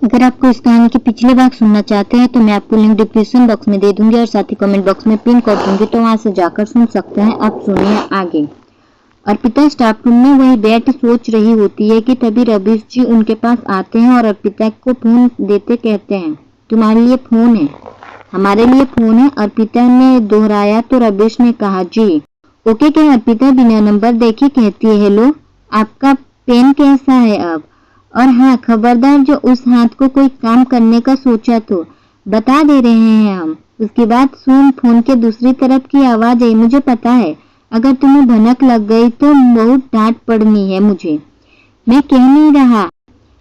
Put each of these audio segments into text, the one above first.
अगर आपको इस कहानी के पिछले भाग सुनना चाहते हैं तो मैं आपको लिंक डिस्क्रिप्शन बॉक्स में दे दूंगी और साथ ही कमेंट बॉक्स में पिन कर दूंगी, तो वहां से जाकर सुन सकते हैं। अब सुनिए आगे। अर्पिता स्टाफ रूम में वही बैठ सोच रही होती है कि तभी रवीश जी उनके पास आते हैं और अर्पिता को फोन देते कहते हैं, तुम्हारे लिए फोन है। हमारे लिए फोन है, अर्पिता ने दोहराया तो रवीश ने कहा, जी। ओके क्या अर्पिता बिना नंबर देखे कहती है, हेलो आपका पेन कैसा है अब, और हाँ खबरदार जो उस हाथ को कोई काम करने का सोचा तो बता दे रहे हैं हम। उसके बाद सुन फोन के दूसरी तरफ की आवाज आई, मुझे पता है अगर तुम्हें भनक लग गई तो बहुत डांट पड़नी है मुझे। मैं कह नहीं रहा,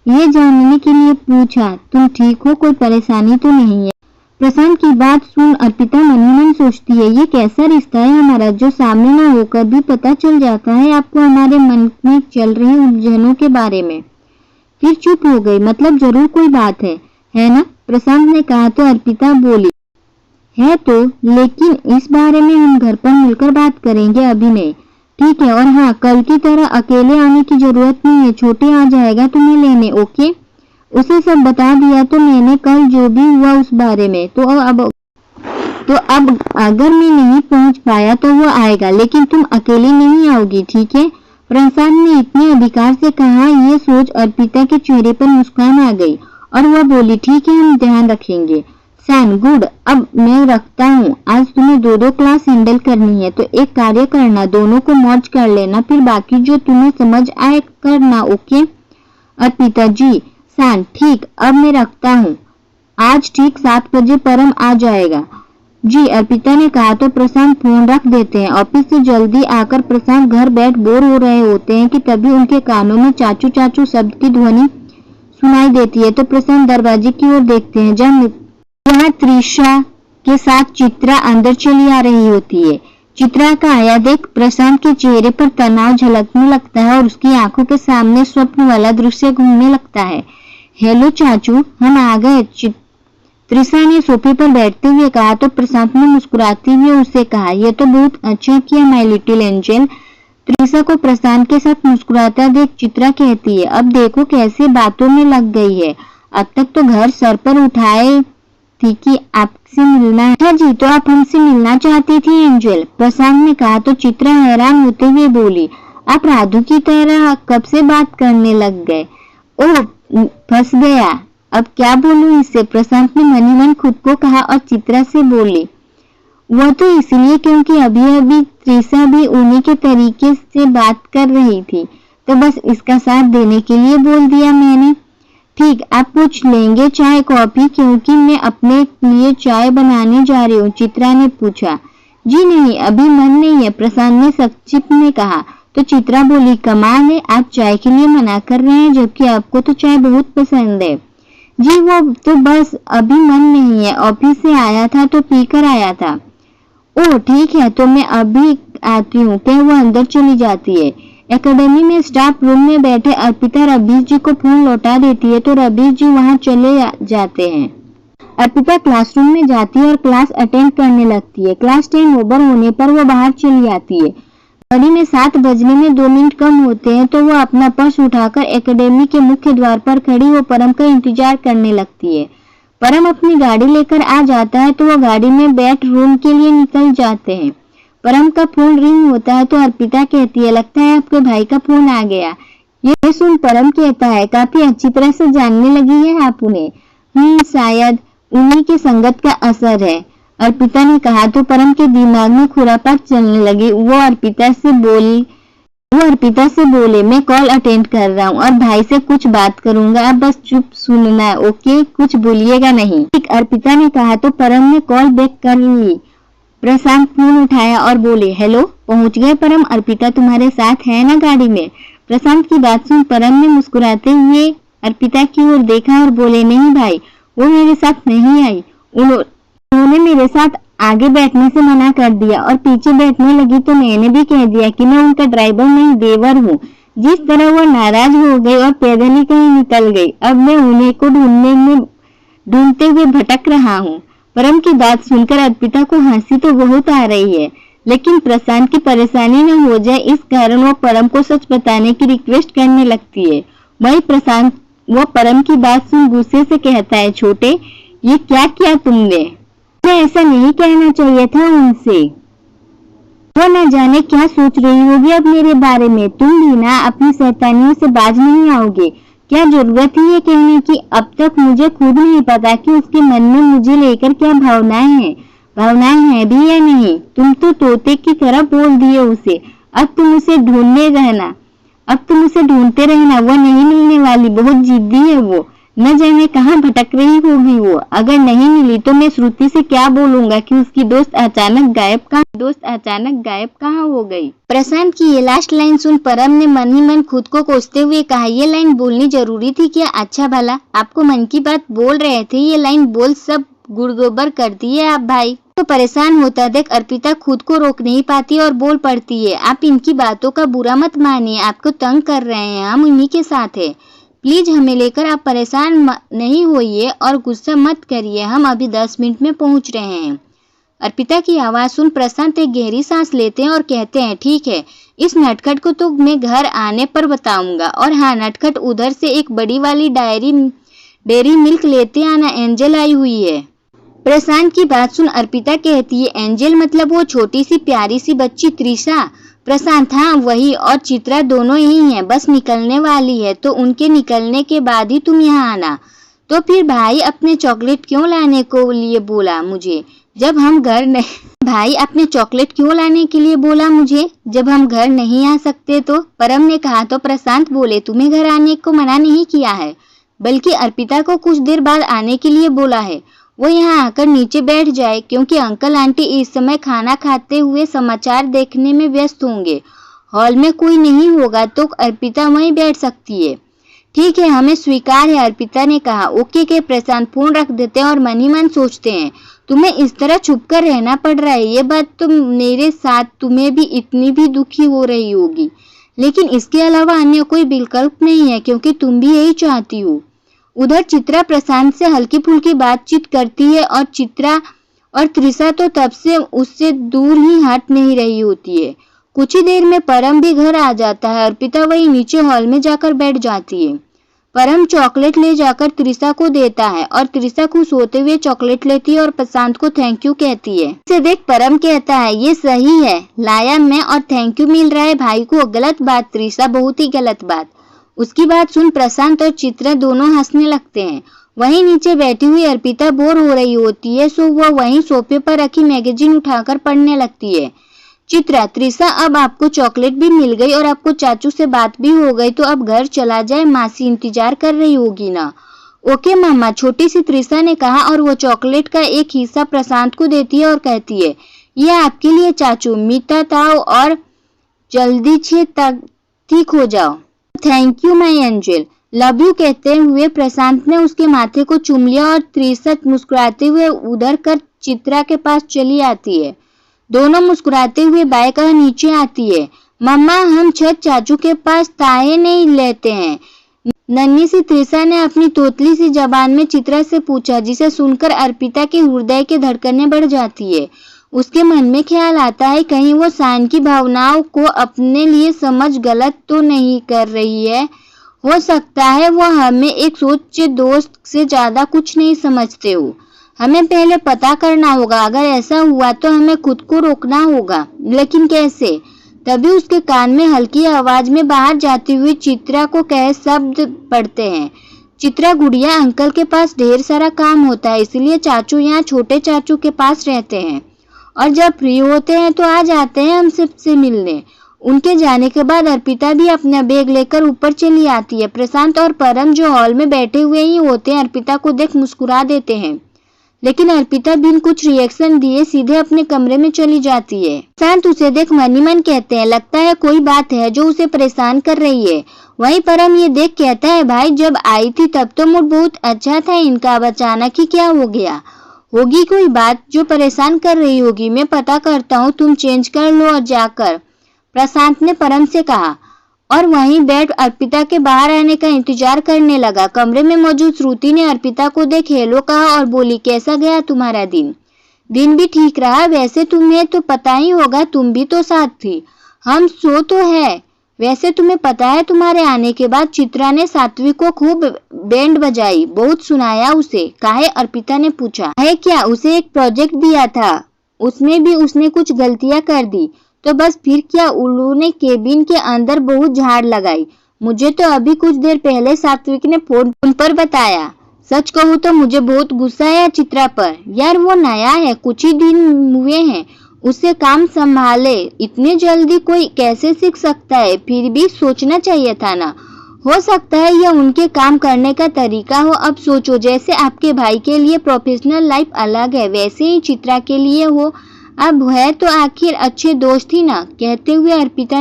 ये जानने के लिए पूछा तुम ठीक हो, कोई परेशानी तो नहीं है। प्रशांत की बात सुन अर्पिता मन ही मन सोचती है, ये कैसा रिश्ता है हमारा जो सामने ना होकर भी पता चल जाता है आपको हमारे मन में चल रही उलझनों के बारे में। फिर चुप हो गई, मतलब जरूर कोई बात है ना? प्रशांत ने कहा तो अर्पिता बोली, है तो, लेकिन इस बारे में हम घर पर मिलकर बात करेंगे, अभी नहीं। ठीक है, और हाँ कल की तरह अकेले आने की जरूरत नहीं है, छोटे आ जाएगा तुम्हें लेने, ओके? उसे सब बता दिया तो मैंने कल जो भी हुआ उस बारे में, तो अब अगर मैं नहीं पहुंच पाया तो वो आएगा, लेकिन तुम अकेली नहीं आओगी, ठीक है? प्रशांत ने इतने अधिकार से कहा, ये सोच अर्पिता के चेहरे पर मुस्कान आ गई और वह बोली, ठीक है हम ध्यान रखेंगे। सैन गुड, अब मैं रखता हूँ, आज तुम्हें 2-2 क्लास हैंडल करनी है, तो एक कार्य करना, दोनों को मर्ज कर लेना, फिर बाकी जो तुम्हें समझ आए करना, ओके? अर्पिता, जी। सैन, ठीक, अब मैं रखता हूँ, आज ठीक 7 बजे परम आ जाएगा। जी, अर्पिता ने कहा तो प्रशांत फोन रख देते हैं। ऑफिस से जल्दी आकर प्रशांत घर बैठ बोर हो रहे होते हैं कि तभी उनके कानों में चाचू चाचू शब्द की ध्वनि सुनाई देती है, तो प्रशांत दरवाजे की ओर देखते हैं जहाँ त्रिशा के साथ चित्रा अंदर चली आ रही होती है। चित्रा का आया देख प्रशांत के चेहरे पर तनाव झलकने लगता है और उसकी आंखों के सामने स्वप्न वाला दृश्य घूमने लगता है। हेलो चाचू, हम आ गए, त्रिशा ने सोफे पर बैठते हुए कहा तो प्रशांत ने मुस्कुराते हुए उससे कहा, यह तो बहुत अच्छा किया माय लिटिल एंजल। त्रिशा को प्रशांत के साथ मुस्कुराता देख चित्रा कहती है, अब देखो कैसे बातों में लग गई है, अब तक तो घर सर पर उठाए थी कि आपसे मिलना है। जी, तो आप हमसे मिलना चाहती थी एंजल, प्रशांत ने कहा तो चित्रा हैरान होते हुए बोली, आप राधु की तरह कब से बात करने लग गए? ओह, फंस गया, अब क्या बोलूं इससे, प्रशांत ने मन ही मन खुद को कहा और चित्रा से बोली, वह तो इसलिए क्योंकि अभी अभी त्रिशा भी उन्हीं के तरीके से बात कर रही थी, तो बस इसका साथ देने के लिए बोल दिया मैंने। ठीक, आप पूछ लेंगे चाय कॉफी, क्योंकि मैं अपने लिए चाय बनाने जा रही हूँ, चित्रा ने पूछा। जी नहीं, अभी मन नहीं है, प्रशांत ने संक्षिप्त में कहा तो चित्रा बोली, कमाल है, आप चाय के लिए मना कर रहे हैं जबकि आपको तो चाय बहुत पसंद है। जी वो तो बस अभी मन नहीं है, ऑफिस से आया था तो पीकर आया था। ओह ठीक है, तो मैं अभी आती हूँ, क्या वो अंदर चली जाती है। एकेडमी में स्टाफ रूम में बैठे अर्पिता रवीश जी को फोन लौटा देती है तो रवीश जी वहाँ चले जाते हैं। अर्पिता क्लासरूम में जाती है और क्लास अटेंड करने लगती है। क्लास 10 ओवर होने पर वो बाहर चली आती है। घड़ी में 7 बजने में 2 मिनट कम होते हैं तो वो अपना पर्स उठाकर एकेडमी के मुख्य द्वार पर खड़ी वो परम का इंतजार करने लगती है। परम अपनी गाड़ी लेकर आ जाता है तो वो गाड़ी में बैठ रूम के लिए निकल जाते हैं। परम का फोन रिंग होता है तो अर्पिता कहती है, लगता है आपके भाई का फोन आ गया। ये सुन परम कहता है, काफी अच्छी तरह से जानने लगी है आप उन्हें। शायद उन्हीं की संगत का असर है, अर्पिता ने कहा तो परम के दिमाग में खुरापात चलने लगी। वो अर्पिता से बोले, मैं कॉल अटेंड कर रहा हूँ और भाई से कुछ बात करूंगा, आप बस चुप सुनना, ओके, कुछ बोलिएगा नहीं। ठीक, अर्पिता ने कहा तो परम ने कॉल बैक कर ली। प्रशांत फोन उठाया और बोले, हेलो, पहुंच गए परम, अर्पिता तुम्हारे साथ है ना गाड़ी में? प्रशांत की बात सुन परम ने मुस्कुराते हुए अर्पिता की ओर देखा और बोले, नहीं भाई, वो मेरे साथ नहीं आई, उन्होंने मेरे साथ आगे बैठने से मना कर दिया और पीछे बैठने लगी तो मैंने भी कह दिया कि मैं उनका ड्राइवर नहीं देवर हूँ। जिस तरह वो नाराज हो गई और पैदल ही कहीं निकल गई, अब मैं उन्हें को ढूंढते हुए भटक रहा हूँ। परम की बात सुनकर अर्पिता को हंसी तो बहुत आ रही है, लेकिन प्रशांत की परेशानी न हो जाए इस कारण वो परम को सच बताने की रिक्वेस्ट करने लगती है। वही प्रशांत वो परम की बात सुन गुस्से से कहता है, छोटे ये क्या किया तुमने? मैं ऐसा नहीं कहना चाहिए था उनसे। वो न जाने क्या सोच रही होगी अब मेरे बारे में। तुम भी ना अपनी शैतानियों से बाज नहीं आओगे। क्या जरूरत है ये कहने की? अब तक मुझे खुद नहीं पता कि उसके मन में मुझे लेकर क्या भावनाएं हैं। भावनाएं हैं भी या नहीं? तुम तो तोते की तरह बोल दिए उसे। अब तुम उसे ढूंढते रहना। वो नहीं मिलने वाली, बहुत जिद्दी है वो। न जाने कहाँ भटक रही होगी वो। अगर नहीं मिली तो मैं श्रुति से क्या बोलूंगा कि उसकी दोस्त अचानक गायब कहाँ हो गई। प्रशांत की ये लास्ट लाइन सुन परम ने मन ही मन खुद को कोसते हुए कहा, ये लाइन बोलनी जरूरी थी क्या? अच्छा भला आपको मन की बात बोल रहे थे, ये लाइन बोल सब गुड़गोबर कर दिए आप भाई। तो परेशान होता देख अर्पिता खुद को रोक नहीं पाती और बोल पड़ती है, आप इनकी बातों का बुरा मत मानिए, आपको तंग कर रहे हैं, हम इन्हीं के साथ हैं। प्लीज हमें लेकर आप परेशान नहीं होइए और गुस्सा मत करिए, हम अभी 10 मिनट में पहुंच रहे हैं। अर्पिता की आवाज सुन प्रशांत एक गहरी सांस लेते हैं और कहते हैं, ठीक है, इस नटखट को तो मैं घर आने पर बताऊंगा। और हाँ नटखट, उधर से एक बड़ी वाली डेयरी मिल्क लेते आना, एंजल आई हुई है। प्रशांत की बात सुन अर्पिता कहती है, एंजल मतलब वो छोटी सी प्यारी सी बच्ची त्रिशा? प्रशांत, हाँ वही, और चित्रा दोनों यही हैं, बस निकलने वाली है, तो उनके निकलने के बाद ही तुम यहाँ आना। तो फिर भाई अपने चॉकलेट क्यों लाने को लिए बोला मुझे जब हम घर नहीं आ सकते? तो परम ने कहा। तो प्रशांत बोले, तुम्हें घर आने को मना नहीं किया है, बल्कि अर्पिता को कुछ देर बाद आने के लिए बोला है। वो यहाँ आकर नीचे बैठ जाए, क्योंकि अंकल आंटी इस समय खाना खाते हुए समाचार देखने में व्यस्त होंगे। हॉल में कोई नहीं होगा तो अर्पिता वहीं बैठ सकती है। ठीक है, हमें स्वीकार है, अर्पिता ने कहा। ओके के प्रशांत फोन रख देते हैं और मन ही मन सोचते हैं, तुम्हें इस तरह छुप कर रहना पड़ रहा है, ये बात तो मेरे साथ तुम्हें भी इतनी भी दुखी हो रही होगी, लेकिन इसके अलावा अन्य कोई विकल्प नहीं है, क्योंकि तुम भी यही चाहती हो। उधर चित्रा प्रशांत से हल्की फुल्की बातचीत करती है और चित्रा और त्रिशा तो तब से उससे दूर ही हट नहीं रही होती है। कुछ ही देर में परम भी घर आ जाता है। अर्पिता वही नीचे हॉल में जाकर बैठ जाती है। परम चॉकलेट ले जाकर त्रिशा को देता है और त्रिशा खुश होते हुए चॉकलेट लेती है और प्रशांत को थैंक यू कहती है। इसे देख परम कहता है, ये सही है, लाया मैं और थैंक यू मिल रहा है भाई को। गलत बात त्रिशा, बहुत ही गलत बात। उसकी बात सुन प्रशांत और चित्रा दोनों हंसने लगते हैं। वहीं नीचे बैठी हुई अर्पिता बोर हो रही होती है, सो वह वहीं सोफे पर रखी मैगजीन उठाकर पढ़ने लगती है। चित्रा, त्रिशा अब आपको चॉकलेट भी मिल गई और आपको चाचू से बात भी हो गई, तो अब घर चला जाए, मासी इंतजार कर रही होगी ना। ओके मामा, छोटी सी त्रिशा ने कहा और वो चॉकलेट का एक हिस्सा प्रशांत को देती है और कहती है, ये आपके लिए चाचू, मीठा ताओ और जल्दी से ठीक हो जाओ। Thank you my angel, love you कहते हुए प्रशांत ने उसके माथे को चूम लिया और त्रिशा मुस्कुराते हुए उधर कर चित्रा के पास चली आती है। दोनों मुस्कुराते हुए बाइक नीचे आती है। मम्मा, हम छत चाचू के पास ताए नहीं लेते हैं, नन्ही सी त्रिशा ने अपनी तोतली सी जबान में चित्रा से पूछा, जिसे सुनकर अर्पिता के हृदय के धड़कनें बढ़ जाती है। उसके मन में ख्याल आता है, कहीं वो शान की भावनाओं को अपने लिए समझ गलत तो नहीं कर रही है। हो सकता है वो हमें एक सोचे दोस्त से ज्यादा कुछ नहीं समझते हो। हमें पहले पता करना होगा, अगर ऐसा हुआ तो हमें खुद को रोकना होगा, लेकिन कैसे? तभी उसके कान में हल्की आवाज में बाहर जाती हुई चित्रा को कहे शब्द पड़ते हैं, चित्रा गुड़िया, अंकल के पास ढेर सारा काम होता है, इसलिए चाचू यहाँ छोटे चाचू के पास रहते हैं और जब फ्री होते हैं तो आ जाते हैं हम सबसे मिलने। उनके जाने के बाद अर्पिता भी अपना बैग लेकर ऊपर चली आती है। प्रशांत और परम जो हॉल में बैठे हुए ही होते हैं, अर्पिता को देख मुस्कुरा देते हैं, लेकिन अर्पिता बिन कुछ रिएक्शन दिए सीधे अपने कमरे में चली जाती है। प्रशांत उसे देख मन ही मन कहते हैं, लगता है कोई बात है जो उसे परेशान कर रही है। वहीं परम ये देख कहता है, भाई जब आई थी तब तो मूड बहुत अच्छा था इनका, अब अचानक ही क्या हो गया? होगी कोई बात जो परेशान कर रही होगी, मैं पता करता हूँ, तुम चेंज कर लो और जाकर, प्रशांत ने परम से कहा और वहीं बैठ अर्पिता के बाहर आने का इंतजार करने लगा। कमरे में मौजूद श्रुति ने अर्पिता को देख हेलो कहा और बोली, कैसा गया तुम्हारा दिन? दिन भी ठीक रहा, वैसे तुम्हें तो पता ही होगा, तुम भी तो साथ थी। हम सो तो है, वैसे तुम्हें पता है तुम्हारे आने के बाद चित्रा ने सात्विक को खूब बैंड बजाई, बहुत सुनाया उसे। काहे? अर्पिता ने पूछा। है क्या? उसे एक प्रोजेक्ट दिया था, उसमें भी उसने कुछ गलतियां कर दी तो बस फिर क्या। उल्लू ने केबिन के अंदर बहुत झाड़ लगाई। मुझे तो अभी कुछ देर पहले सात्विक ने फोन पर बताया। सच कहूँ तो मुझे बहुत गुस्सा है चित्रा पर। यार वो नया है, कुछ ही दिन हुए हैं, उसे काम संभाले, इतने जल्दी कोई कैसे सीख सकता है? फिर भी सोचना चाहिए था ना। हो सकता है यह उनके काम करने का तरीका हो। अब सोचो, जैसे आपके भाई के लिए प्रोफेशनल लाइफ अलग है, वैसे ही चित्रा के लिए हो। अब है तो आखिर अच्छे दोस्त ही ना। कहते हुए अर्पिता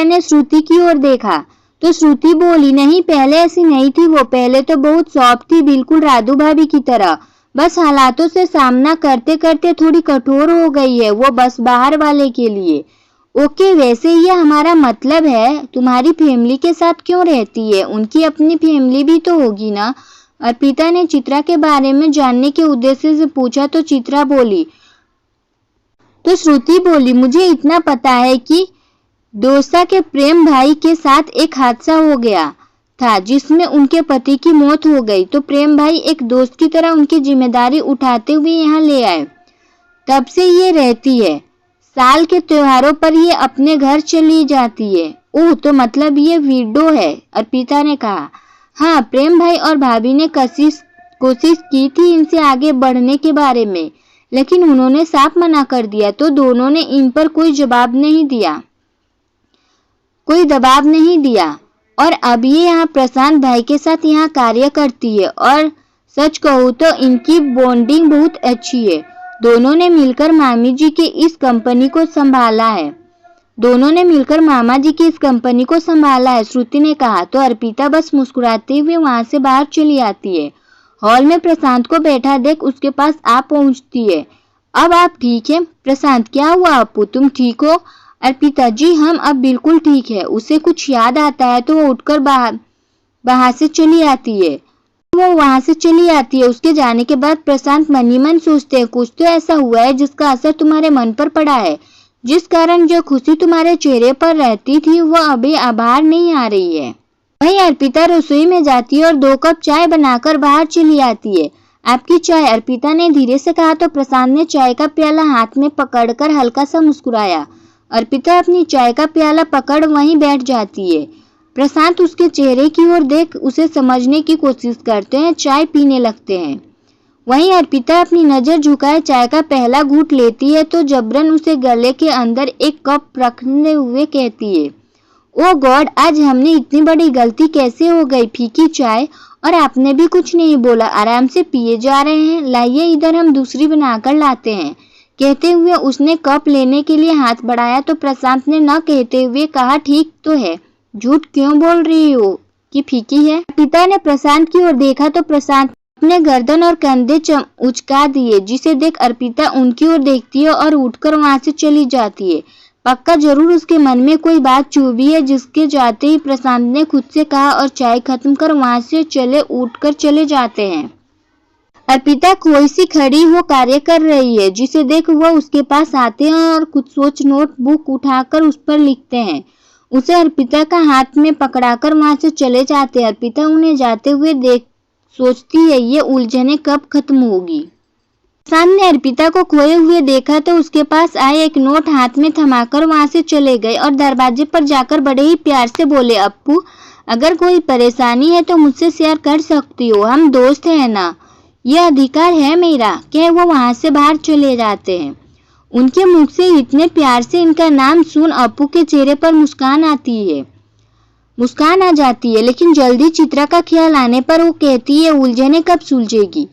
ने श्रुति की ओर देखा तो श्रुति बोली, नहीं, पहले ऐसी नहीं थी वो। पहले तो बहुत सॉफ्ट थी, बिल्कुल राधू भाभी की तरह। बस हालातों से सामना करते करते थोड़ी कठोर हो गई है वो, बस बाहर वाले के लिए। ओके, वैसे ये हमारा मतलब है तुम्हारी फैमिली के साथ क्यों रहती है? उनकी अपनी फैमिली भी तो होगी ना। अर्पिता ने चित्रा के बारे में जानने के उद्देश्य से पूछा तो श्रुति बोली, मुझे इतना पता है कि डोसा के प्रेम भाई के साथ एक हादसा हो गया था जिसमें उनके पति की मौत हो गई, तो प्रेम भाई एक दोस्त की तरह उनकी जिम्मेदारी उठाते हुए यहाँ ले आए। तब से ये रहती है, साल के त्योहारों पर ये अपने घर चली जाती है। ओह, तो मतलब ये विडो है? अर्पिता ने कहा। हाँ, प्रेम भाई और भाभी ने कोशिश की थी इनसे आगे बढ़ने के बारे में, लेकिन उन्होंने साफ मना कर दिया, तो दोनों ने इन पर कोई दबाव नहीं दिया और अब ये यहाँ प्रशांत भाई के साथ यहाँ कार्य करती है। और सच कहूँ तो इनकी बॉन्डिंग बहुत अच्छी है। दोनों ने मिलकर मामा जी की इस कंपनी को संभाला है, श्रुति ने कहा। तो अर्पिता बस मुस्कुराते हुए वहां से बाहर चली आती है। हॉल में प्रशांत को बैठा देख उसके पास आ पहुंचती है। अब आप ठीक है? प्रशांत, क्या हुआ अपू, तुम ठीक हो? अर्पिता, जी हम अब बिल्कुल ठीक है। उसे कुछ याद आता है तो वो उठकर वहां से चली आती है। उसके जाने के बाद प्रशांत मन ही मन सोचते हैं, कुछ तो ऐसा हुआ है जिसका असर तुम्हारे मन पर पड़ा है, जिस कारण जो खुशी तुम्हारे चेहरे पर रहती थी वो अभी बाहर नहीं आ रही है। वहीं अर्पिता रसोई में जाती है और 2 कप चाय बनाकर बाहर चली आती है। आपकी चाय, अर्पिता ने धीरे से कहा तो प्रशांत ने चाय का प्याला हाथ में पकड़कर हल्का सा मुस्कुराया। अर्पिता अपनी चाय का प्याला पकड़ वहीं बैठ जाती है। प्रशांत उसके चेहरे की ओर देख उसे समझने की कोशिश करते हैं, चाय पीने लगते हैं। वहीं अर्पिता अपनी नजर झुकाए चाय का पहला घूंट लेती है तो जबरन उसे गले के अंदर एक कप रखने हुए कहती है, ओ गॉड, आज हमने इतनी बड़ी गलती कैसे हो गई? फीकी चाय और आपने भी कुछ नहीं बोला, आराम से पिए जा रहे हैं। लाइए इधर हम दूसरी बनाकर लाते हैं। कहते हुए उसने कप लेने के लिए हाथ बढ़ाया तो प्रशांत ने न कहते हुए कहा, ठीक तो है, झूठ क्यों बोल रही हो कि फीकी है? पिता ने प्रशांत की ओर देखा तो प्रशांत अपने गर्दन और कंधे उचका दिए, जिसे देख अर्पिता उनकी ओर देखती है और उठकर वहां से चली जाती है। पक्का जरूर उसके मन में कोई बात चुभी है, जिसके जाते ही प्रशांत ने खुद से कहा और चाय खत्म कर वहां से उठकर चले जाते हैं। अर्पिता खोई सी खड़ी हो कार्य कर रही है, जिसे देख वह उसके पास आते हैं और कुछ सोच नोटबुक उठाकर उस पर लिखते हैं। उसे अर्पिता का हाथ में पकड़ाकर वहां से चले जाते हैं। अर्पिता उन्हें जाते हुए देख सोचती है, ये उलझने कब खत्म होगी। प्रशांत ने अर्पिता को खोए हुए देखा तो उसके पास आए एक नोट हाथ में थमाकर वहां से चले गए और दरवाजे पर जाकर बड़े ही प्यार से बोले, अप्पू, अगर कोई परेशानी है तो मुझसे शेयर कर सकती हो, हम दोस्त हैं ना, यह अधिकार है मेरा। कह वो वहां से बाहर चले जाते हैं। उनके मुख से इतने प्यार से इनका नाम सुन अप्पू के चेहरे पर मुस्कान आ जाती है, लेकिन जल्दी चित्रा का ख्याल आने पर वो कहती है, उलझने कब सुलझेगी?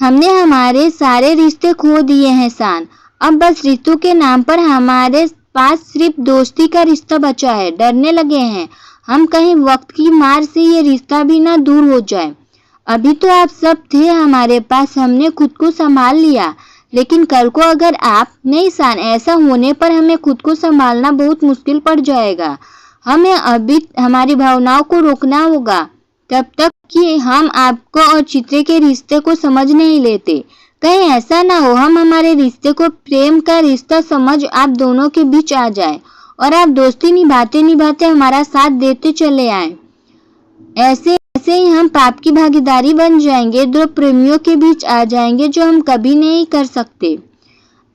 हमने हमारे सारे रिश्ते खो दिए हैं सान, अब बस रिश्तों के नाम पर हमारे पास सिर्फ दोस्ती का रिश्ता बचा है। डरने लगे हैं हम कहीं वक्त की मार से ये रिश्ता भी ना दूर हो जाए। अभी तो आप सब थे हमारे पास, हमने खुद को संभाल लिया, लेकिन कल को अगर आप नहीं सान, ऐसा होने पर हमें खुद को संभालना बहुत मुश्किल पड़ जाएगा। हमें अभी हमारी भावनाओं को रोकना होगा तब तक कि हम आपको और चित्रे के रिश्ते को समझ नहीं लेते। कहीं ऐसा ना हो हम हमारे रिश्ते को प्रेम का रिश्ता समझ आप दोनों के बीच आ जाए और आप दोस्ती निभाते निभाते हमारा साथ देते चले आए। ऐसे ही हम पाप की भागीदारी बन जाएंगे, दो प्रेमियों के बीच आ जाएंगे जो हम कभी नहीं कर सकते।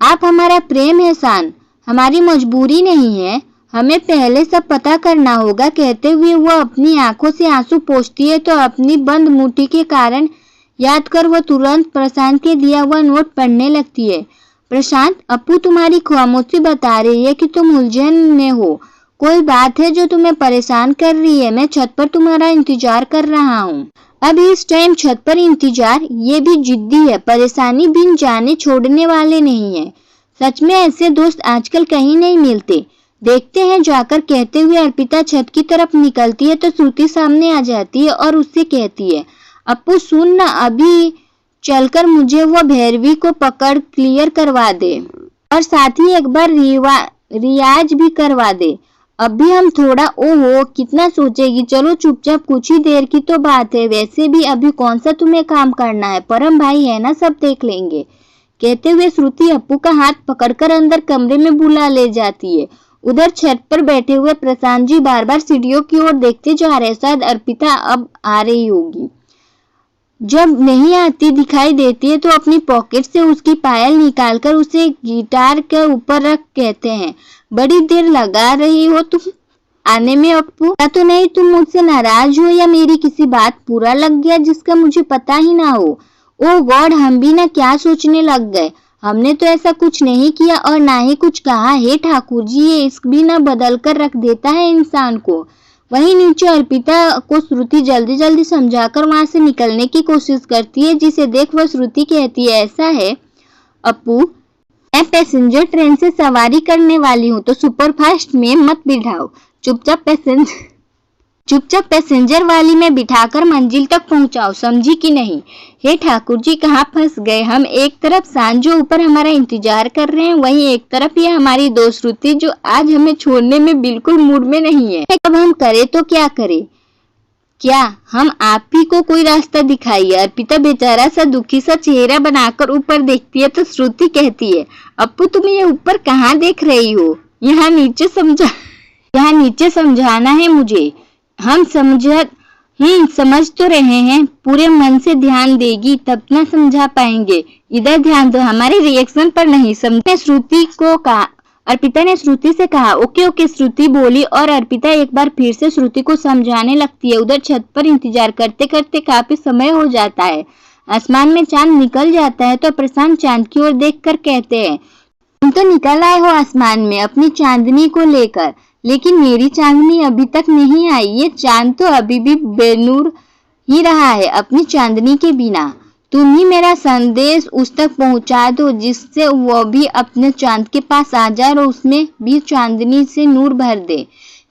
आप हमारा प्रेम एहसान, हमारी मजबूरी नहीं है, हमें पहले सब पता करना होगा। कहते हुए वो अपनी आंखों से आंसू पोंछती है तो अपनी बंद मुट्ठी के कारण याद कर वो तुरंत प्रशांत के दिया हुआ नोट पढ़ने लगती है। प्रशांत, अप्पू तुम्हारी खामोशी बता रही है कि तुम उलझन में हो। कोई बात है जो तुम्हें परेशान कर रही है? मैं छत पर तुम्हारा इंतजार कर रहा हूँ। अब इस टाइम छत पर इंतजार, ये भी जिद्दी है। परेशानी बिन जाने छोड़ने वाले नहीं है। सच में ऐसे दोस्त आजकल कहीं नहीं मिलते। देखते हैं जाकर, कहते हुए अर्पिता छत की तरफ निकलती है तो श्रुति सामने आ जाती है और उससे कहती है, अप्पू सुन ना, अभी चलकर मुझे वो भैरवी को पकड़ क्लियर करवा दे और साथ ही एक बार रियाज भी करवा दे। अभी हम थोड़ा, ओहो कितना सोचेगी, चलो चुपचाप, कुछ ही देर की तो बात है। वैसे भी अभी कौन सा तुम्हें काम करना है, परम भाई है ना, सब देख लेंगे। कहते हुए श्रुति अप्पू का हाथ पकड़कर अंदर कमरे में बुला ले जाती है। उधर छत पर बैठे हुए प्रशांत जी बार बार सीढ़ियों की ओर देखते जा रहे। शायद अर्पिता अब आ रही होगी। जब नहीं आती दिखाई देती है तो अपनी पॉकेट से उसकी पायल निकालकर उसे गिटार के ऊपर रख कहते हैं, बड़ी देर लगा रही हो तुम आने में अप्पू। या तो नहीं तुम मुझसे नाराज हो या मेरी किसी बात बुरा लग गया जिसका मुझे पता ही ना हो। ओ गॉड, हम भी ना क्या सोचने लग गए। हमने तो ऐसा कुछ नहीं किया और ना ही कुछ कहा। हे ठाकुर जी, ये इश्क भी ना बदल कर रख देता है इंसान को। वहीं नीचे अर्पिता को श्रुति जल्दी जल्दी समझाकर वहां से निकलने की कोशिश करती है, जिसे देख वह श्रुति कहती है, ऐसा है अप्पू, मैं पैसेंजर ट्रेन से सवारी करने वाली हूँ तो सुपरफास्ट में मत बिठाओ। चुपचाप पैसेंजर वाली में बिठाकर मंजिल तक पहुंचाओ, समझी कि नहीं? हे ठाकुर जी, कहाँ फंस गए हम। एक तरफ सांजो ऊपर हमारा इंतजार कर रहे हैं, वहीं एक तरफ ये हमारी दोस्त श्रुति जो आज हमें छोड़ने में बिल्कुल मूड में नहीं है। अब हम करें तो क्या करें? क्या हम आप ही को कोई रास्ता दिखाइए। अर्पिता बेचारा सा दुखी सा चेहरा बनाकर ऊपर देखती है तो श्रुति कहती है, अप्पू तुम ये ऊपर कहाँ देख रही हो? यहाँ नीचे समझाना है मुझे। हम समझ तो रहे हैं, पूरे मन से ध्यान देगी तब ना समझा पाएंगे। इधर ध्यान दो, हमारे रिएक्शन पर नहीं। समझे? श्रुति को कहा, अर्पिता ने श्रुति से कहा। ओके श्रुति बोली और अर्पिता एक बार फिर से श्रुति को समझाने लगती है। उधर छत पर इंतजार करते करते काफी समय हो जाता है। आसमान में चांद निकल जाता है तो प्रशांत चांद की ओर देखकर कहते हैं, तुम तो निकल आए हो आसमान में अपनी चांदनी को लेकर, लेकिन मेरी चांदनी अभी तक नहीं आई। ये चांद तो अभी भी बेनूर ही रहा है अपनी चांदनी के बिना। तुम ही मेरा संदेश उस तक पहुंचा दो जिससे वो भी अपने चांद के पास आ जाए और उसमें भी चांदनी से नूर भर दे।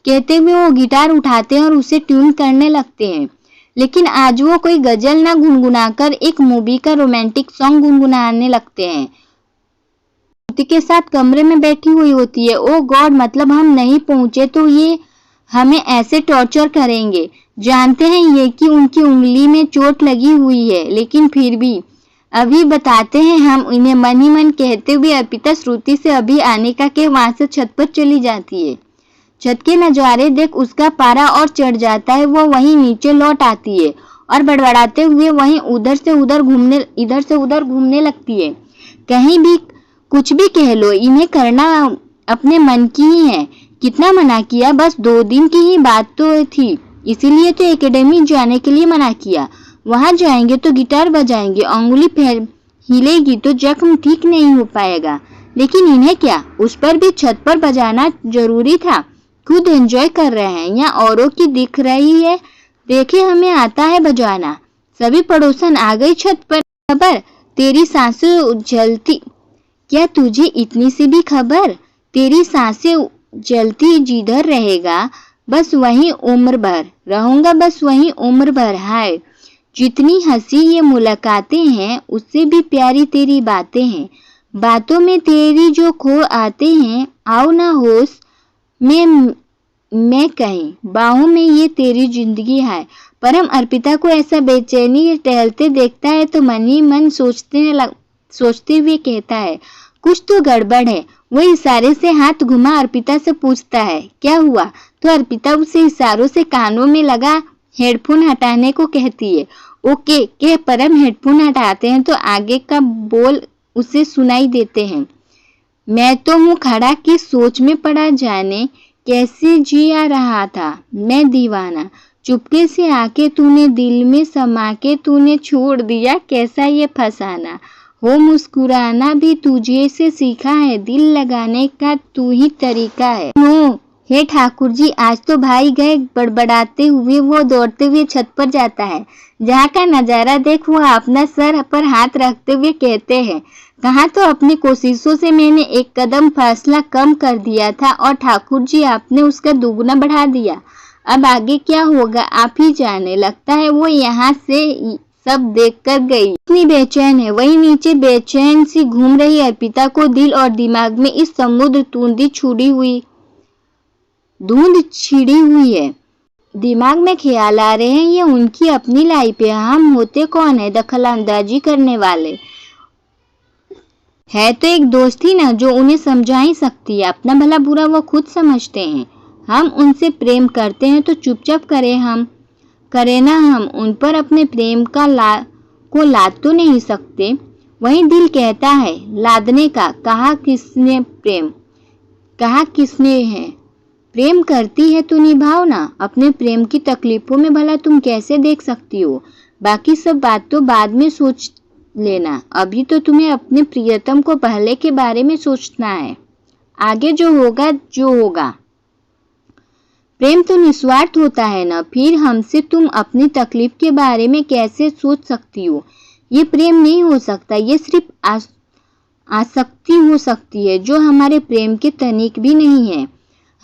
कहते हुए वो गिटार उठाते हैं और उसे ट्यून करने लगते हैं। लेकिन आज वो कोई गजल ना गुनगुनाकर एक मूवी का रोमांटिक सॉन्ग गुनगुनाने लगते हैं। के साथ कमरे में बैठी हुई होती है। ओ गॉड, मतलब हम नहीं पहुंचे तो ये हमें ऐसे टॉर्चर करेंगे। जानते हैं ये कि उनकी उंगली में चोट लगी हुई है, लेकिन फिर भी अभी बताते हैं हम इन्हें, मन ही मन कहते हुए अर्पिता श्रुति से अभी आने का के वहां से छत पर चली जाती है। छत के नजारे देख उसका पारा और चढ़ जाता है। वो वहीं नीचे लौट आती है और बड़बड़ाते हुए वहीं इधर से उधर घूमने लगती है। कहीं भी कुछ भी कह लो, इन्हें करना अपने मन की ही है। कितना मना किया, बस 2 दिन की ही बात तो थी, इसीलिए तो एकेडमी जाने के लिए मना किया। वहां जाएंगे तो गिटार बजाएंगे, अंगुली हिलेगी तो जख्म ठीक नहीं हो पाएगा। लेकिन इन्हें क्या, उस पर भी छत पर बजाना जरूरी था। खुद एंजॉय कर रहे हैं या औरों की दिख रही है। देखे हमें आता है बजाना। सभी पड़ोसन आ गई छत पर। खबर, तेरी सांसें उछलती, क्या तुझे इतनी सी भी खबर? तेरी सांसें जलती जिधर रहेगा बस वहीं उम्र भर रहूंगा, बस वहीं उम्र भर। हाय जितनी हंसी ये मुलाकातें हैं, उससे भी प्यारी तेरी बातें हैं। बातों में तेरी जो खो आते हैं, आओ ना होश में मैं कहीं, बाहों में ये तेरी जिंदगी है। परम अर्पिता को ऐसा बेचैनी टहलते देखता है तो मन ही मन सोचते हुए कहता है, कुछ तो गड़बड़ है। वो इशारे से हाथ घुमा अर्पिता से पूछता है, क्या हुआ? तो अर्पिता उसे इशारों से कानों में लगा हेडफोन हटाने को कहती है। ओके के परम हेडफोन हटाते हैं तो आगे का बोल उसे सुनाई देते हैं। मैं तो हूँ खड़ा की सोच में पड़ा, जाने कैसे जी आ रहा था मैं दीवाना, चुपके से आके तूने दिल में समा के तूने छोड़ दिया कैसा ये फसाना, हो मुस्कुराना भी तुझे से सीखा है, दिल लगाने का तू ही तरीका है। नो हे ठाकुर जी, आज तो भाई गए। बड़बड़ाते हुए वो दौड़ते हुए छत पर जाता है। जहाँ का नजारा देख वो अपना सर पर हाथ रखते हुए कहते हैं, कहा तो अपनी कोशिशों से मैंने एक कदम फासला कम कर दिया था और ठाकुर जी आपने उसका दुगुना बढ़ा दिया। अब आगे क्या होगा आप ही जाने। लगता है वो यहाँ से सब देखकर गई। इतनी बेचैन है। वही नीचे बेचैन सी घूम रही अर्पिता को दिल और दिमाग में इस समुद्र धुंध छिड़ी हुई है। दिमाग में ख्याल आ रहे हैं ये उनकी अपनी लाइफ है, हम होते कौन है दखल अंदाजी करने वाले। है तो एक दोस्त ही ना जो उन्हें समझा ही सकती है। अपना भला बुरा वो खुद समझते हैं। हम उनसे प्रेम करते हैं तो चुपचाप करें ना। हम उन पर अपने प्रेम को लाद तो नहीं सकते। वही दिल कहता है लादने का। कहा किसने है प्रेम करती है तो निभाओ ना। अपने प्रेम की तकलीफों में भला तुम कैसे देख सकती हो। बाकी सब बात तो बाद में सोच लेना। अभी तो तुम्हें अपने प्रियतम को पहले के बारे में सोचना है। आगे जो होगा। प्रेम तो निस्वार्थ होता है ना। फिर हमसे तुम अपनी तकलीफ के बारे में कैसे सोच सकती हो। ये प्रेम नहीं हो सकता। ये सिर्फ आसक्ति हो सकती है जो हमारे प्रेम के तनिक भी नहीं है।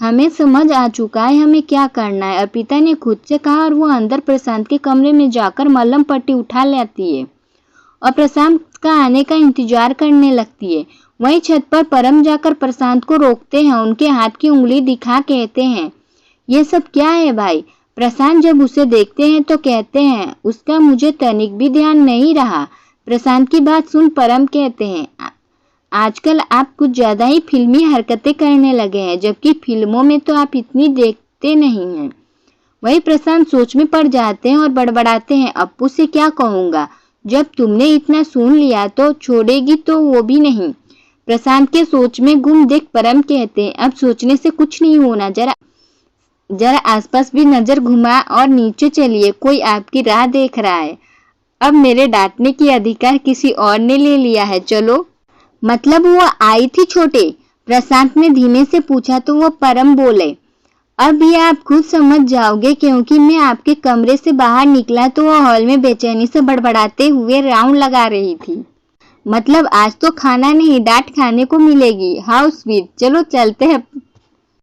हमें समझ आ चुका है हमें क्या करना है, अर्पिता ने खुद से कहा और वो अंदर प्रशांत के कमरे में जाकर मलहम पट्टी उठा लेती है और प्रशांत का आने का इंतजार करने लगती है। वहीं छत पर परम जाकर प्रशांत को रोकते हैं। उनके हाथ की उंगली दिखा कहते हैं, ये सब क्या है भाई। प्रशांत जब उसे देखते हैं तो कहते हैं, उसका मुझे तनिक भी ध्यान नहीं रहा। प्रशांत की बात सुन परम कहते हैं, आजकल आप कुछ ज्यादा ही फिल्मी हरकतें करने लगे हैं, जबकि फिल्मों में तो आप इतनी देखते नहीं हैं। वही प्रशांत सोच में पड़ जाते हैं और बड़बड़ाते हैं, अप्पू से क्या कहूँगा। जब तुमने इतना सुन लिया तो छोड़ेगी तो वो भी नहीं। प्रशांत के सोच में गुम देख परम कहते हैं, अब सोचने से कुछ नहीं होना, जरा आसपास भी नजर घुमा और नीचे चलिए, कोई आपकी राह देख रहा है। अब मेरे डांटने की अधिकार किसी और ने ले लिया है, चलो। मतलब वो आई थी छोटे, प्रशांत ने धीमे से पूछा तो वो परम बोले, अब ये आप खुद समझ जाओगे क्योंकि मैं आपके कमरे से बाहर निकला तो वो हॉल में बेचैनी से बड़बड़ाते हुए राउंड लगा रही थी। मतलब आज तो खाना नहीं डांट खाने को मिलेगी। हाउ स्वीट, चलो चलते हैं।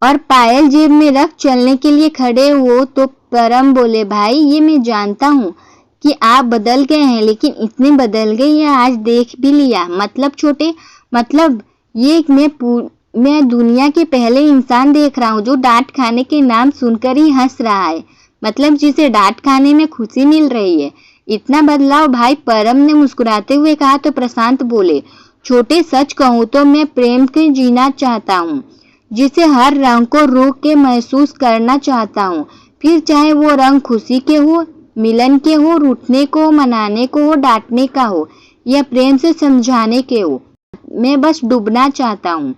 और पायल जेब में रख चलने के लिए खड़े हो तो परम बोले, भाई ये मैं जानता हूँ कि आप बदल गए हैं, लेकिन इतने बदल गए ये आज देख भी लिया। मतलब छोटे, मतलब ये मैं दुनिया के पहले इंसान देख रहा हूँ जो डांट खाने के नाम सुनकर ही हंस रहा है। मतलब जिसे डांट खाने में खुशी मिल रही है। इतना बदलाव भाई, परम ने मुस्कुराते हुए कहा तो प्रशांत बोले, छोटे सच कहूँ तो मैं प्रेम के जीना चाहता हूँ, जिसे हर रंग को रोक के महसूस करना चाहता हूँ। फिर चाहे वो रंग खुशी के हो, मिलन के हो, रूठने को, मनाने को हो, डांटने का हो या प्रेम से समझाने के हो। मैं बस डूबना चाहता हूँ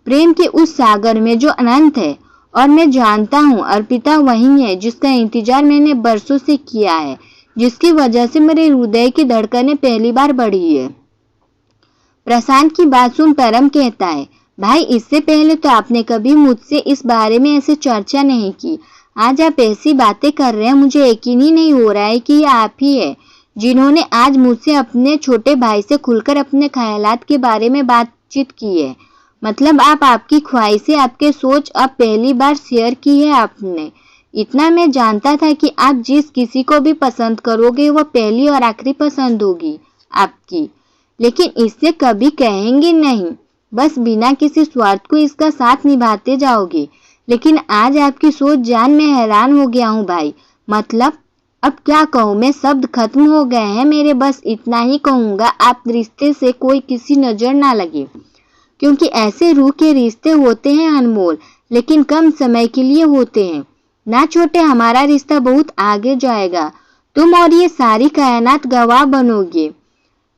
प्रेम के उस सागर में जो अनंत है। और मैं जानता हूँ अर्पिता वही है जिसका इंतजार मैंने बरसों से किया है, जिसकी वजह से मेरे हृदय की धड़कनें पहली बार बढ़ी है। प्रशांत की बात सुन परम कहता है, भाई इससे पहले तो आपने कभी मुझसे इस बारे में ऐसे चर्चा नहीं की। आज आप ऐसी बातें कर रहे हैं, मुझे यकीन ही नहीं हो रहा है कि ये आप ही है जिन्होंने आज मुझसे अपने छोटे भाई से खुलकर अपने ख्यालात के बारे में बातचीत की है। मतलब आपकी ख्वाहिशें, आपके सोच अब पहली बार शेयर की है आपने। इतना मैं जानता था कि आप जिस किसी को भी पसंद करोगे वो पहली और आखिरी पसंद होगी आपकी, लेकिन इससे कभी कहेंगे नहीं, बस बिना किसी स्वार्थ को इसका साथ निभाते जाओगे। लेकिन आज आपकी सोच जान मैं हैरान हो गया हूँ भाई। मतलब अब क्या कहूँ मैं, शब्द खत्म हो गए हैं मेरे। बस इतना ही कहूँगा, आप रिश्ते से कोई किसी नजर ना लगे। क्योंकि ऐसे रूह के रिश्ते होते हैं अनमोल, लेकिन कम समय के लिए होते हैं। ना छोटे, हमारा रिश्ता बहुत आगे जाएगा। तुम और ये सारी कायनात गवाह बनोगे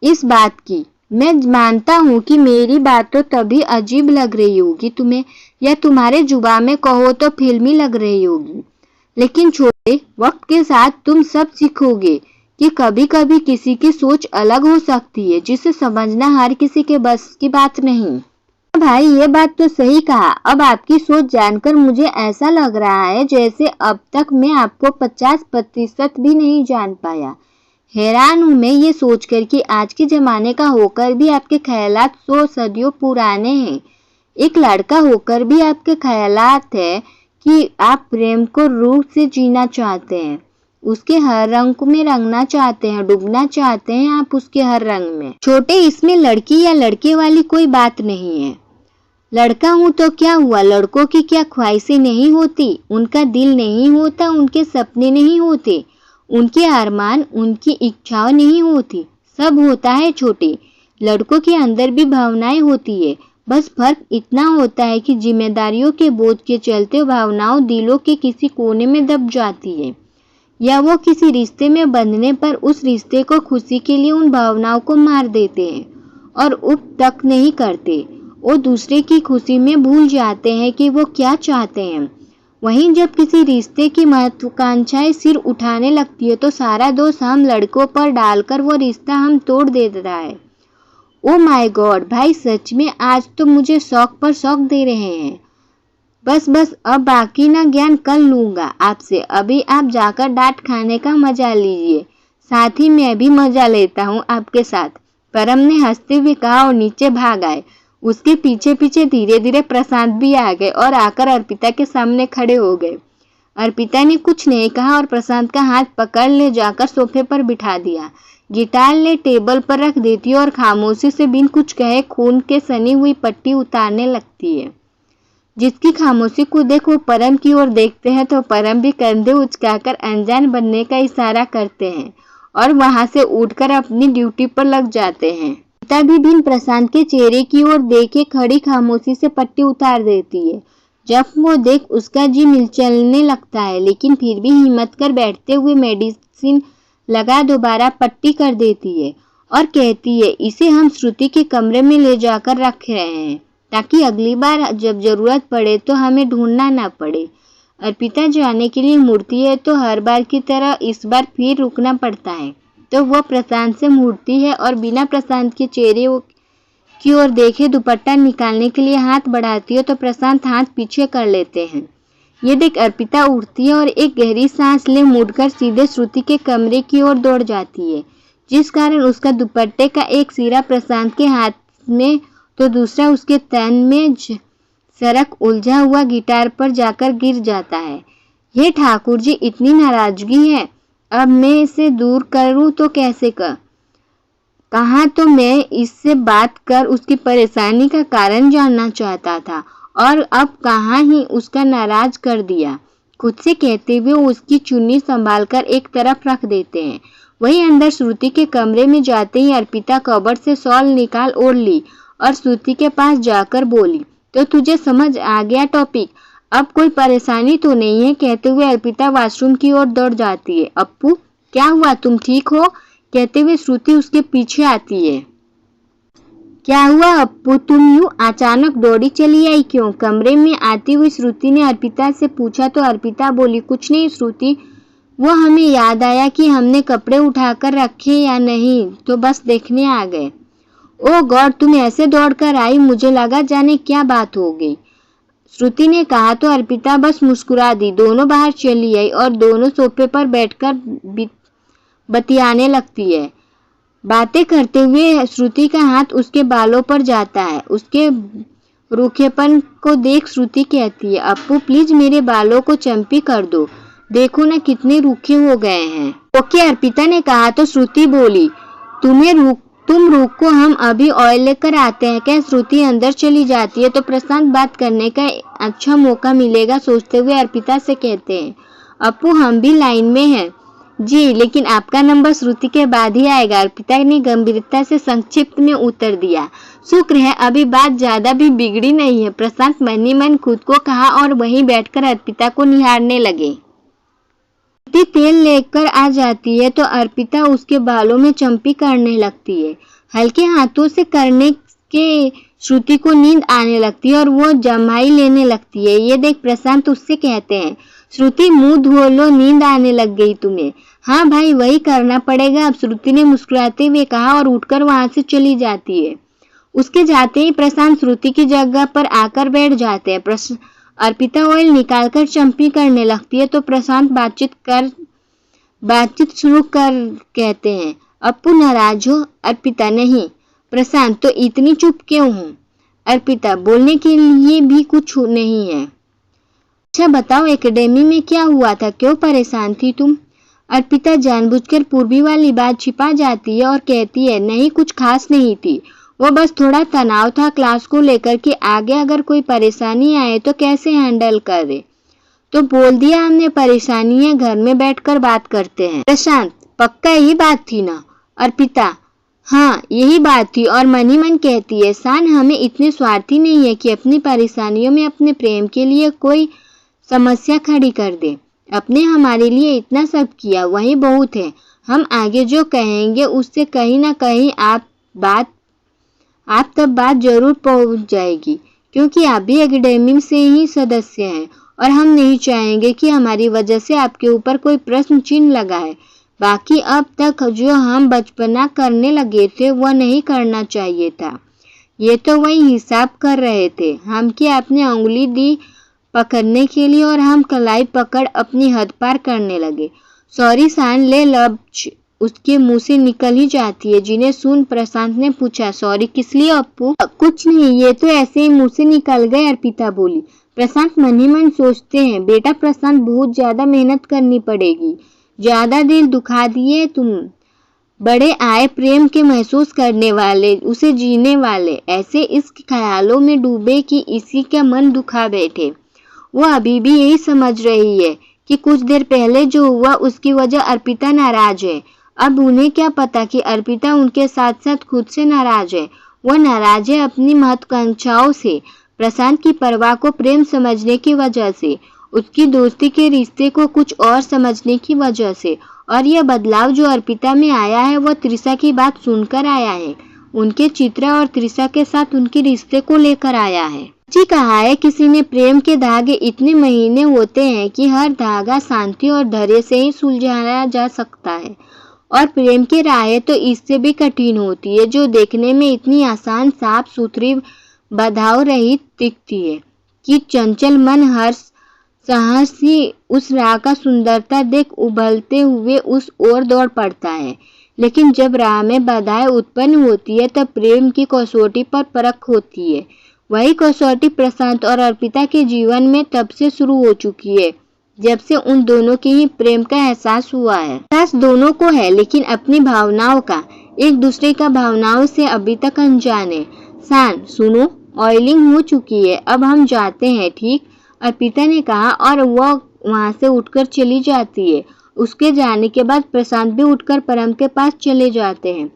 इस बात की। मैं मानता हूँ कि मेरी बात तो तभी अजीब लग रही होगी तुम्हें, या तुम्हारे जुबान में कहो तो फिल्मी लग रही होगी, लेकिन छोटे, वक्त के साथ तुम सब सीखोगे कि कभी कभी किसी की सोच अलग हो सकती है, जिसे समझना हर किसी के बस की बात नहीं। भाई, ये बात तो सही कहा। अब आपकी सोच जानकर मुझे ऐसा लग रहा है जैसे अब तक मैं आपको 50% भी नहीं जान पाया। हैरान हूं मैं ये सोचकर कि आज के जमाने का होकर भी आपके ख्यालात 100 सदियों पुराने हैं। एक लड़का होकर भी आपके ख्यालात है कि आप प्रेम को रूह से जीना चाहते हैं, उसके हर रंग में रंगना चाहते हैं, डूबना चाहते हैं आप उसके हर रंग में। छोटे, इसमें लड़की या लड़के वाली कोई बात नहीं है। लड़का हूं तो क्या हुआ, लड़कों की क्या ख्वाहिशें नहीं होती, उनका दिल नहीं होता, उनके सपने नहीं होते, उनके अरमान, उनकी इच्छाएं नहीं होती। सब होता है छोटे। लड़कों के अंदर भी भावनाएं होती है, बस फर्क इतना होता है कि जिम्मेदारियों के बोझ के चलते भावनाओं दिलों के किसी कोने में दब जाती है, या वो किसी रिश्ते में बंधने पर उस रिश्ते को खुशी के लिए उन भावनाओं को मार देते हैं और उप तक नहीं करते। वो दूसरे की खुशी में भूल जाते हैं कि वो क्या चाहते हैं। वहीं जब किसी रिश्ते की महत्वाकांक्षाएं सिर उठाने लगती है तो सारा दोष हम लड़कों पर डालकर वो रिश्ता हम तोड़ देता है। ओ माय गॉड भाई, सच में आज तो मुझे शौक पर शौक दे रहे हैं। बस अब बाकी ना ज्ञान कल लूंगा आपसे। अभी आप जाकर डांट खाने का मजा लीजिए, साथ ही मैं भी मजा लेता हूँ आपके साथ। परम ने हंसते हुए कहा और नीचे भाग आए। उसके पीछे पीछे धीरे धीरे प्रशांत भी आ गए और आकर अर्पिता के सामने खड़े हो गए। अर्पिता ने कुछ नहीं कहा और प्रशांत का हाथ पकड़ ले जाकर सोफे पर बिठा दिया। गिटार ले टेबल पर रख देती है और खामोशी से बिन कुछ कहे खून के सनी हुई पट्टी उतारने लगती है। जिसकी खामोशी को देख वो परम की ओर देखते हैं तो परम भी कंधे उचकाकर अनजान बनने का इशारा करते हैं और वहां से उठकर अपनी ड्यूटी पर लग जाते हैं। तभी बिन प्रशांत के चेहरे की ओर देखे खड़ी खामोशी से पट्टी उतार देती है। जब वो देख उसका जी मिलचलने लगता है, लेकिन फिर भी हिम्मत कर बैठते हुए मेडिसिन लगा दोबारा पट्टी कर देती है और कहती है, इसे हम श्रुति के कमरे में ले जाकर रख रहे हैं ताकि अगली बार जब जरूरत पड़े तो हमें ढूंढना ना पड़े। अर्पिता जाने के लिए मुड़ती है तो हर बार की तरह इस बार फिर रुकना पड़ता है, तो वह प्रशांत से मुड़ती है और बिना प्रशांत के चेहरे की ओर देखे दुपट्टा निकालने के लिए हाथ बढ़ाती है तो प्रशांत हाथ पीछे कर लेते हैं। ये देख अर्पिता उठती है और एक गहरी सांस ले मुड़कर सीधे श्रुति के कमरे की ओर दौड़ जाती है, जिस कारण उसका दुपट्टे का एक सिरा प्रशांत के हाथ में तो दूसरा उसके तन में सरक उलझा हुआ गिटार पर जाकर गिर जाता है। हे ठाकुर जी, इतनी नाराजगी है, अब मैं इसे दूर करूं तो कैसे कहा तो मैं इससे बात कर उसकी परेशानी का कारण जानना चाहता था और अब कहाँ ही उसका नाराज कर दिया। खुद से कहते हुए उसकी चुन्नी संभालकर एक तरफ रख देते हैं। वहीं अंदर श्रुति के कमरे में जाते ही अर्पिता कबर्ड से शॉल निकाल ओढ़ ली और श्रुति के पास जाकर बोली, तो तुझे समझ आ गया टॉपिक, अब कोई परेशानी तो नहीं है। कहते हुए अर्पिता वॉशरूम की ओर दौड़ जाती है। अप्पू, क्या हुआ, तुम ठीक हो? कहते हुए श्रुति उसके पीछे आती है। क्या हुआ अप्पू, तुम यूं अचानक दौड़ी चली आई क्यों? कमरे में आती हुई श्रुति ने अर्पिता से पूछा तो अर्पिता बोली, कुछ नहीं श्रुति, वो हमें याद आया कि हमने कपड़े उठाकर रखे या नहीं, तो बस देखने आ गए। ओ गॉड, तुम ऐसे दौड़कर आई, मुझे लगा जाने क्या बात हो गई, श्रुति ने कहा तो अर्पिता बस मुस्कुरा दी। दोनों बाहर चली आई और दोनों सोफे पर बैठकर बतियाने लगती है। बातें करते हुए श्रुति का हाथ उसके बालों पर जाता है। उसके रूखेपन को देख श्रुति कहती है, अप्पू प्लीज मेरे बालों को चंपी कर दो, देखो ना कितने रूखे हो गए हैं। ओके अर्पिता ने कहा तो श्रुति बोली, तुम रुको, हम अभी ऑयल लेकर आते हैं। क्या श्रुति अंदर चली जाती है तो प्रशांत बात करने का अच्छा मौका मिलेगा सोचते हुए अर्पिता से कहते हैं, अप्पू हम भी लाइन में हैं, जी, लेकिन आपका नंबर श्रुति के बाद ही आएगा, अर्पिता ने गंभीरता से संक्षिप्त में उत्तर दिया। शुक्र है अभी बात ज्यादा भी बिगड़ी नहीं है, प्रशांत मन ही मन खुद को कहा और वहीं बैठकर अर्पिता को निहारने लगे। श्रुति तेल लेकर आ जाती है तो अर्पिता उसके बालों में चंपी करने लगती है। हल्के हाथों से करने के श्रुति को नींद आने लगती है और वो जमाई लेने लगती है। ये देख प्रशांत उससे कहते हैं, श्रुति मुंह धो लो, नींद आने लग गई तुम्हें। हाँ भाई, वही करना पड़ेगा अब, श्रुति ने मुस्कुराते हुए कहा और उठकर वहां से चली जाती है। उसके जाते ही प्रशांत श्रुति की जगह पर आकर बैठ जाते हैं। अर्पिता ऑयल निकालकर चंपी करने लगती है तो प्रशांत बातचीत शुरू कर कहते हैं, अप्पू नाराज हो? अर्पिता, नहीं। प्रशांत, तो इतनी चुप क्यों हूँ? अर्पिता, बोलने के लिए भी कुछ नहीं है। अच्छा बताओ, एकेडमी में क्या हुआ था, क्यों परेशान थी तुम? अर्पिता जानबूझकर पूर्वी वाली बात छिपा जाती है और कहती है, नहीं कुछ खास नहीं थी, वो बस थोड़ा तनाव था क्लास को लेकर कि आगे अगर कोई परेशानी आए तो कैसे हैंडल करे, तो बोल दिया हमने परेशानी है, घर में बैठकर बात करते हैं। प्रशांत, पक्का यही बात थी ना? अर्पिता, हाँ यही बात थी। और मन ही मन कहती है, शान हमें इतने स्वार्थी नहीं है कि अपनी परेशानियों में अपने प्रेम के लिए कोई समस्या खड़ी कर दे। अपने हमारे लिए इतना सब किया, वही बहुत है। हम आगे जो कहेंगे उससे कहीं ना कहीं आप तब बात जरूर पहुंच जाएगी, क्योंकि आप भी एकेडमी से ही सदस्य हैं और हम नहीं चाहेंगे कि हमारी वजह से आपके ऊपर कोई प्रश्न चिन्ह लगाए। बाकी अब तक जो हम बचपना करने लगे थे वह नहीं करना चाहिए था। ये तो वही हिसाब कर रहे थे हम कि आपने उंगली दी पकड़ने के लिए और हम कलाई पकड़ अपनी हद पार करने लगे। सॉरी शान, ले लफ्ज उसके मुंह से निकल ही जाती है। जिन्हें सुन प्रशांत ने पूछा, सॉरी किस लिए अप्पू? कुछ नहीं, ये तो ऐसे ही मुंह से निकल गए, अर्पिता बोली। प्रशांत मन ही मन सोचते हैं, बेटा प्रशांत बहुत ज्यादा मेहनत करनी पड़ेगी, ज्यादा दिल दुखा दिए तुम। बड़े आए प्रेम के महसूस करने वाले, उसे जीने वाले, ऐसे इस ख्यालों में डूबे कि इसी का मन दुखा बैठे। वो अभी भी यही समझ रही है कि कुछ देर पहले जो हुआ उसकी वजह अर्पिता नाराज है। अब उन्हें क्या पता कि अर्पिता उनके साथ साथ खुद से नाराज है। वह नाराज है अपनी महत्वाकांक्षाओं से, प्रशांत की परवाह को प्रेम समझने की वजह से, उसकी दोस्ती के रिश्ते को कुछ और समझने की वजह से। और यह बदलाव जो अर्पिता में आया है वह त्रिशा की बात सुनकर आया है। उनके चित्रा और त्रिशा के साथ उनके रिश्ते को लेकर आया है। जी कहा है किसी ने, प्रेम के धागे इतने महीने होते हैं कि हर धागा शांति और धैर्य से ही सुलझाया जा सकता है, और प्रेम की राहें तो इससे भी कठिन होती है, जो देखने में इतनी आसान, साफ सुथरी, बाधाओं रहित दिखती है कि चंचल मन हर साहस ही उस राह का सुंदरता देख उबलते हुए उस ओर दौड़ पड़ता है। लेकिन जब राह में बाधाएं उत्पन्न होती है तब प्रेम की कसौटी पर परख होती है। वही कसौटी प्रशांत और अर्पिता के जीवन में तब से शुरू हो चुकी है जब से उन दोनों के ही प्रेम का एहसास हुआ है। एहसास दोनों को है, लेकिन अपनी भावनाओं का, एक दूसरे का भावनाओं से अभी तक अनजान है। शान सुनो, ऑयलिंग हो चुकी है, अब हम जाते हैं, ठीक? अर्पिता ने कहा और वह वहां से उठकर चली जाती है। उसके जाने के बाद प्रशांत भी उठकर परम के पास चले जाते हैं।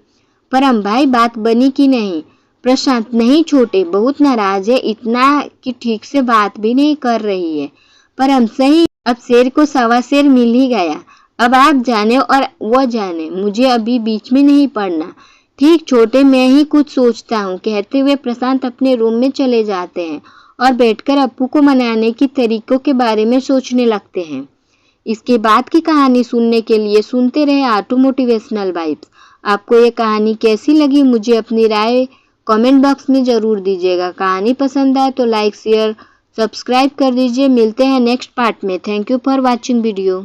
परम भाई, बात बनी कि नहीं? प्रशांत, नहीं छोटे, बहुत नाराज है, इतना कि ठीक से बात भी नहीं कर रही है। परम, सही, अब शेर को सवा शेर मिल ही गया, अब आप जाने और वो जाने, मुझे अभी बीच में नहीं पड़ना। ठीक छोटे, मैं ही कुछ सोचता हूँ, कहते हुए प्रशांत अपने रूम में चले जाते हैं और बैठकर अप्पू को मनाने की तरीकों के बारे में सोचने लगते हैं। इसके बाद की कहानी सुनने के लिए सुनते रहे आटू मोटिवेशनल वाइब्स। आपको ये कहानी कैसी लगी मुझे अपनी राय कमेंट बॉक्स में जरूर दीजिएगा। कहानी पसंद आए तो लाइक शेयर सब्सक्राइब कर दीजिए। मिलते हैं नेक्स्ट पार्ट में। Thank you for watching video.